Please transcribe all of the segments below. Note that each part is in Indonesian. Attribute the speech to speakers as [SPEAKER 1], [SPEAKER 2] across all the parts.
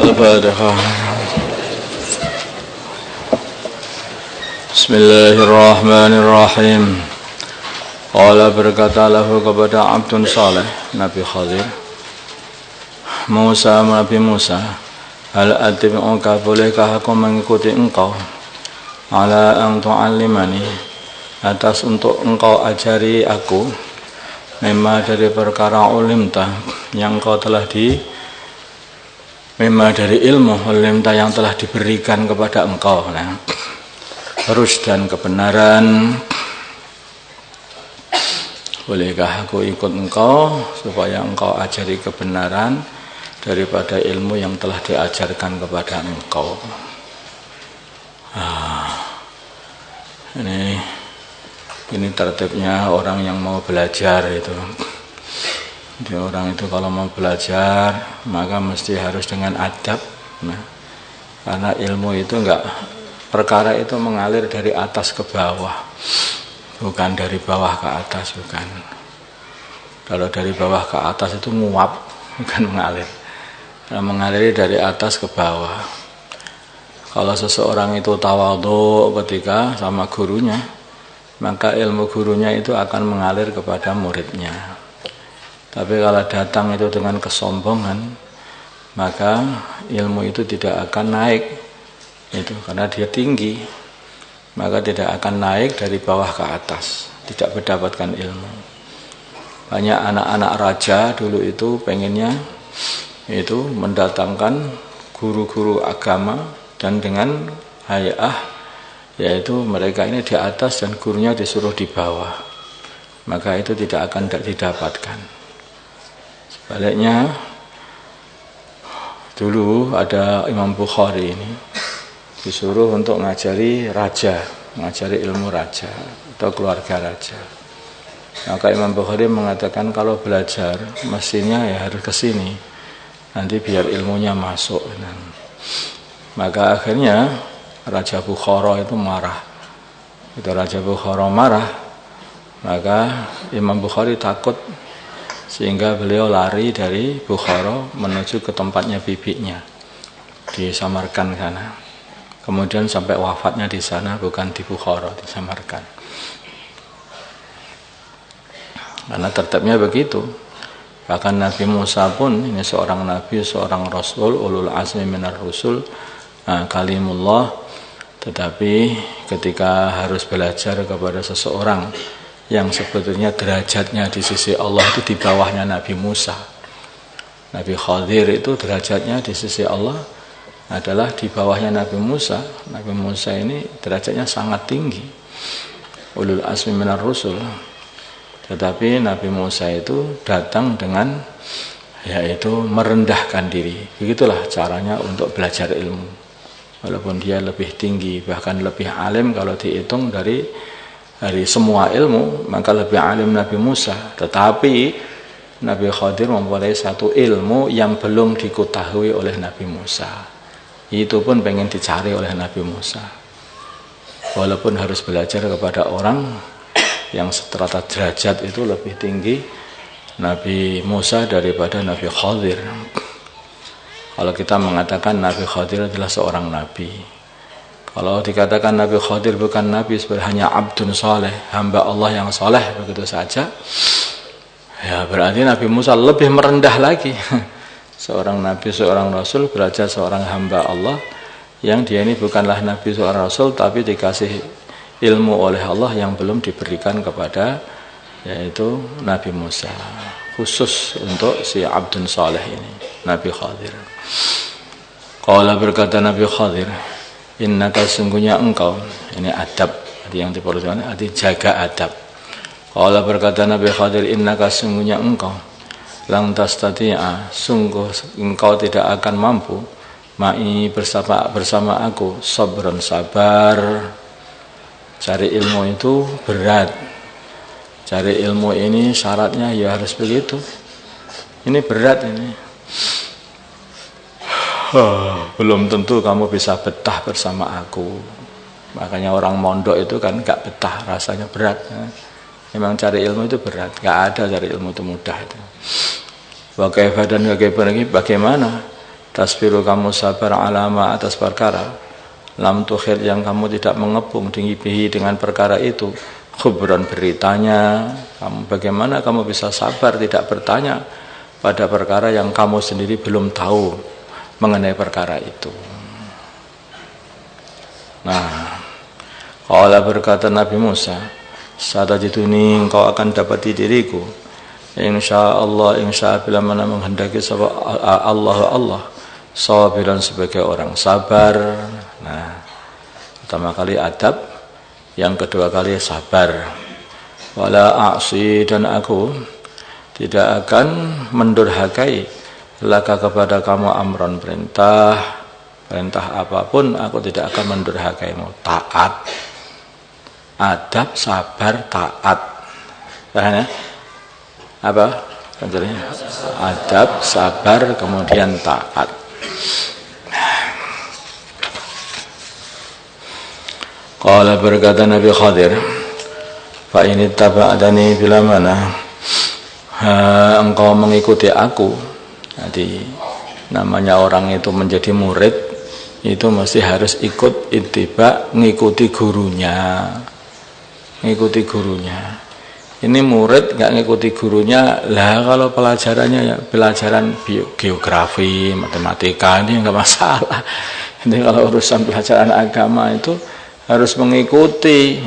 [SPEAKER 1] Al-Fatihah. Bismillahirrahmanirrahim. Allah berkata lahu kepada Abdun Saleh, Nabi Khadir, Nabi Musa, hal atbi'uka, bolehkah aku mengikuti engkau, ala an tu'allimani, atas untuk engkau ajari aku, mimma dari perkara ulimta, yang kau telah mimma dari ilmu ulimta yang telah diberikan kepada engkau, terus dan kebenaran. Bolehkah aku ikut engkau supaya engkau ajari kebenaran daripada ilmu yang telah diajarkan kepada engkau. Ini tertibnya orang yang mau belajar itu. Jadi orang itu kalau mau belajar maka mesti harus dengan adab. Karena ilmu itu perkara itu mengalir dari atas ke bawah, bukan dari bawah ke atas, bukan. Kalau dari bawah ke atas itu nguap, bukan mengalir. Kalau mengalir dari atas ke bawah. Kalau seseorang itu tawadhu ketika sama gurunya, maka ilmu gurunya itu akan mengalir kepada muridnya. Tapi kalau datang itu dengan kesombongan, maka ilmu itu tidak akan naik. Itu karena dia tinggi, maka tidak akan naik dari bawah ke atas, tidak mendapatkan ilmu. Banyak anak-anak raja dulu itu pengennya itu mendatangkan guru-guru agama dan dengan hayah, yaitu mereka ini di atas dan gurunya disuruh di bawah, maka itu tidak akan didapatkan. Sebaliknya, dulu ada Imam Bukhari ini disuruh untuk ngajari raja, ngajari ilmu raja atau keluarga raja. Maka Imam Bukhari mengatakan kalau belajar mestinya ya harus ke sini, nanti biar ilmunya masuk. Maka akhirnya Raja Bukhara itu marah. Itu Raja Bukhara marah, maka Imam Bukhari takut, sehingga beliau lari dari Bukhara menuju ke tempatnya bibinya di Samarkand sana. Kemudian sampai wafatnya di sana, bukan di Bukhara, di Samarkand. Karena tertibnya begitu. Bahkan Nabi Musa pun, ini seorang nabi, seorang rasul, ulul azmi minar rusul, kalimullah, tetapi ketika harus belajar kepada seseorang yang sebetulnya derajatnya di sisi Allah itu di bawahnya Nabi Musa. Nabi Khadir itu derajatnya di sisi Allah adalah di bawahnya Nabi Musa. Nabi Musa ini derajatnya sangat tinggi, ulul azmi minar rusul. Tetapi Nabi Musa itu datang dengan yaitu merendahkan diri. Begitulah caranya untuk belajar ilmu. Walaupun dia lebih tinggi, bahkan lebih alim kalau dihitung dari semua ilmu, maka lebih alim Nabi Musa. Tetapi Nabi Khadir mempunyai satu ilmu yang belum diketahui oleh Nabi Musa. Itu pun pengen dicari oleh Nabi Musa. Walaupun harus belajar kepada orang yang seterata derajat itu lebih tinggi Nabi Musa daripada Nabi Khadir. Kalau kita mengatakan Nabi Khadir adalah seorang nabi, kalau dikatakan Nabi Khadir bukan nabi, sebenarnya hanya abdun saleh, hamba Allah yang saleh begitu saja, ya berarti Nabi Musa lebih merendah lagi. Seorang nabi, seorang rasul, belajar seorang hamba Allah yang dia ini bukanlah nabi, seorang rasul, tapi dikasih ilmu oleh Allah yang belum diberikan kepada yaitu Nabi Musa. Khusus untuk si abdun saleh ini, Nabi Khadir. Qala berkata Nabi Khadir, innaka sungguhnya engkau, ini adab yang diperlukan, jaga adab. Qala berkata Nabi Khadir, innaka sungguhnya engkau, lang tastati'a, sungguh engkau tidak akan mampu, ma'i bersama aku, sabran sabar. Cari ilmu itu berat. Cari ilmu ini syaratnya ya harus begitu. Ini berat ini. Belum tentu kamu bisa betah bersama aku. Makanya orang mondok itu kan gak betah, rasanya berat. Memang cari ilmu itu berat. Gak ada cari ilmu itu mudah itu. Bagaimana tasbiru kamu sabar alama atas perkara, lam tukhir yang kamu tidak mengepung bihi dengan perkara itu, khubran beritanya, kamu bagaimana kamu bisa sabar tidak bertanya pada perkara yang kamu sendiri belum tahu mengenai perkara itu. Nah, qala berkata Nabi Musa, satajiduni engkau akan dapati diriku, insyaallah bila mana menghendaki Allah sabiran sebagai orang sabar. Nah, pertama kali adab, yang kedua kali sabar. Wala a'si, dan aku tidak akan mendurhakai laka kepada kamu amron perintah apapun, aku tidak akan mendurhakaimu. Taat, adab, sabar, taat. Paham ya? Apa? Adab, sabar, kemudian taat. Qala berkata Nabi Khadir, fa ini taba'adani bila mana engkau mengikuti aku. Jadi namanya orang itu menjadi murid itu mesti harus ikut ittiba, ngikuti gurunya. Ngikuti gurunya. Ini murid nggak ngikuti gurunya, lah kalau pelajarannya ya pelajaran geografi, matematika ini nggak masalah. Ini kalau urusan pelajaran agama itu harus mengikuti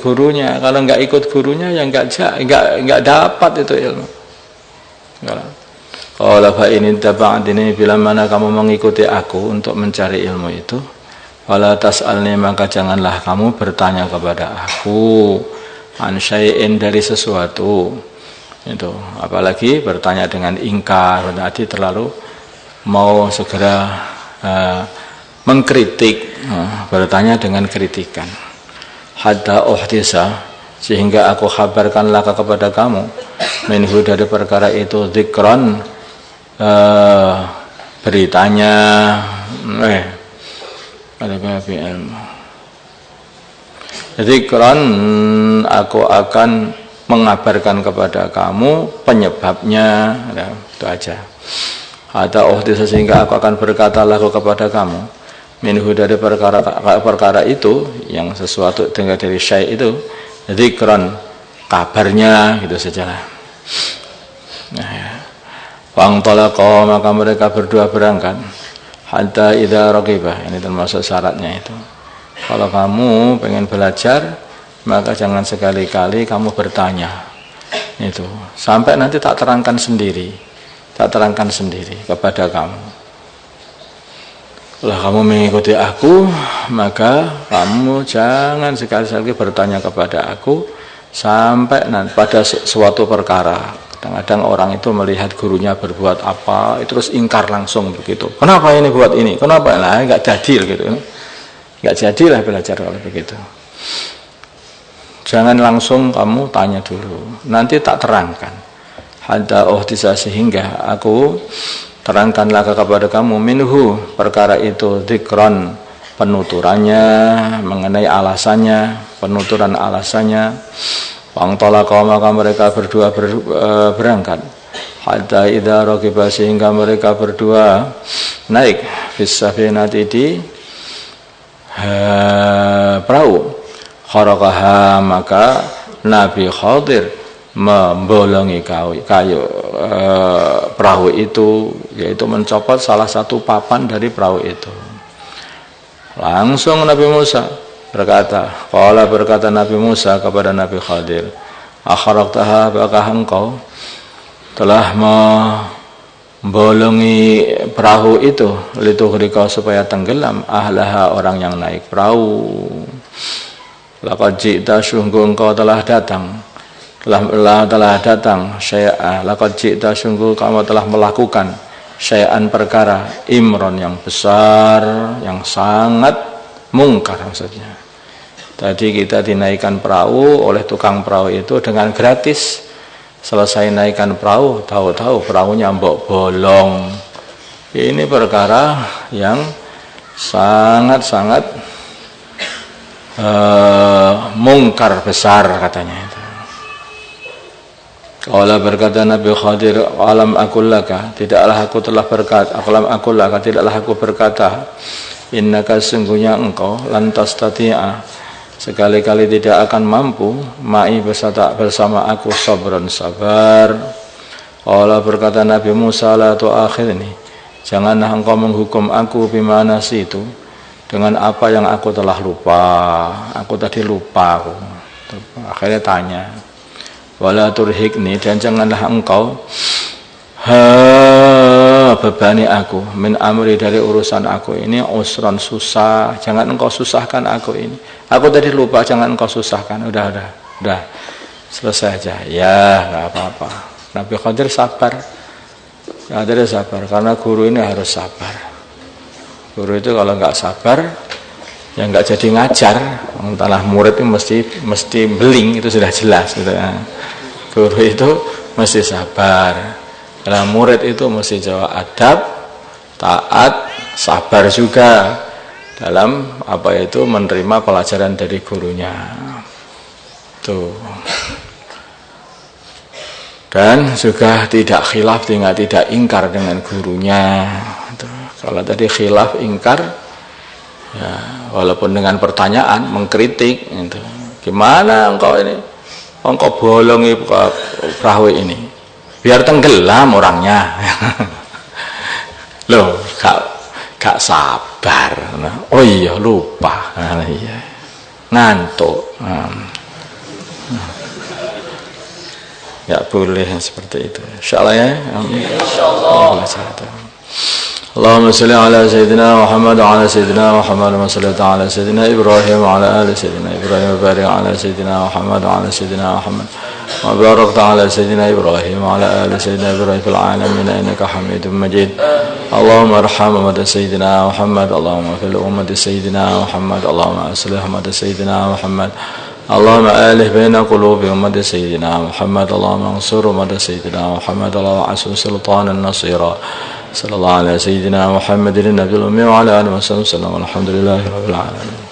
[SPEAKER 1] gurunya. Kalau nggak ikut gurunya ya nggak dapat itu ilmu. Kalau fa ini taba'adini, bila mana kamu mengikuti aku untuk mencari ilmu itu, wala tas'alni, maka janganlah kamu bertanya kepada aku an syai'in, dari sesuatu itu, apalagi bertanya dengan ingkar, berarti terlalu mau segera mengkritik, bertanya dengan kritikan. Hatta uhdisa, sehingga aku kabarkanlah kepada kamu, minhu, dari perkara itu, dzikran, beritanya, ada BPM. Dzikran, aku akan mengabarkan kepada kamu penyebabnya, ya, itu aja. Hatta uhdisa, sehingga aku akan berkata laku kepada kamu, minhu, dari perkara itu, yang sesuatu dengan dari syai' itu, dzikran, kabarnya, gitu saja. Nah, ya. Fangtalaqa, maka mereka berdua berangkat, hatta idza raqibah, ini termasuk syaratnya itu. Kalau kamu pengen belajar, maka jangan sekali-kali kamu bertanya. Itu sampai nanti tak terangkan sendiri kepada kamu. Kalau kamu mengikuti aku, maka kamu jangan sekali-kali bertanya kepada aku sampai nanti pada suatu perkara. Kadang-kadang orang itu melihat gurunya berbuat apa, terus ingkar langsung begitu. Kenapa ini buat ini? Kenapa? Lah, enggak jadil gitu. Enggak jadilah belajar kalau begitu. Jangan langsung kamu tanya dulu, nanti tak terangkan. Hatta uhdisa, sehingga aku terangkanlah kepada kamu, minhu, perkara itu, dzikran, penuturannya, mengenai alasannya, penuturan alasannya. Fangtalaqa, maka mereka berdua berangkat, hatta idza raqiba, sehingga mereka berdua naik fis safinati, di perahu. Kharaqaha, maka Nabi Khadir membolongi kayu perahu itu, yaitu mencopot salah satu papan dari perahu itu. Langsung Nabi Musa berkata, qala, berkata Nabi Musa kepada Nabi Khadir, akharaqtaha, apakah engkau telah membolongi perahu itu, litughriqa, supaya tenggelam, ahlaha, orang yang naik perahu. Laqad ji'ta, sungguh engkau telah datang, telah datang, syai'a, laqad ji'ta, sungguh kamu telah melakukan, syai'an, perkara, imron, yang besar, yang sangat mungkar maksudnya. Tadi kita dinaikkan perahu oleh tukang perahu itu dengan gratis. Selesai naikkan perahu, tahu-tahu perahunya mbok bolong. Ini perkara yang sangat-sangat mungkar besar katanya itu. Qala berkata Nabi Khadir, alam aqul laka, tidaklah aku telah berkata, alam aqul laka, tidaklah aku berkata, innaka sungguhnya engkau lantas tati'a, sekali-kali tidak akan mampu ma'i bersama aku sabran sabar. Qala berkata Nabi Musa, la tu'akhidni, janganlah engkau menghukum aku bimana situ, dengan apa yang aku telah lupa. Aku tadi lupa aku. Akhirnya tanya, wala turhikni, dan janganlah engkau bebani aku min amri, dari urusan aku ini usron, susah. Jangan engkau susahkan aku ini. Aku tadi lupa, jangan engkau susahkan. Udah selesai aja. Ya nggak apa-apa. Nabi Khadir sabar. Khadir sabar karena guru ini harus sabar. Guru itu kalau nggak sabar ya nggak jadi ngajar. Entahlah, murid itu mesti beling, itu sudah jelas gitu ya. Guru itu mesti sabar. Kalau murid itu mesti jawab adab, taat, sabar juga dalam apa itu menerima pelajaran dari gurunya. Tuh. Dan juga tidak khilaf, tidak ingkar dengan gurunya. Tuh. Kalau tadi khilaf, ingkar, ya, walaupun dengan pertanyaan, mengkritik, gitu. Gimana engkau ini? Engkau bolongi perahu ini, biar tenggelam orangnya. Loh, gak sabar. Oh iya, lupa. Iya. Ngantuk. Gak boleh seperti itu. Insyaallah ya. Insyaallah. Allahumma salli ala sayyidina Muhammad wa ala sayyidina Muhammad wa salli ala sayyidina Ibrahim wa ala ali sayyidina Ibrahim wa barik ala sayyidina Muhammad wa ala sayyidina Muhammad wa barik ala sayyidina Ibrahim wa ala ali sayyidina Ibrahim fil alamin innaka Hamidum Majid. Allahumma arham ummat sayyidina Muhammad, Allahumma fil ummat sayyidina Muhammad, Allahumma aslih ummat sayyidina Muhammad, Allahumma alih baina qulubi ummat sayyidina Muhammad, Allahumma ansur ummat sayyidina Muhammad, Allahumma asu sultanan nasira. صلى الله على سيدنا محمد النبي الأمي وعلى آله وصحبه وسلم والحمد لله رب العالمين.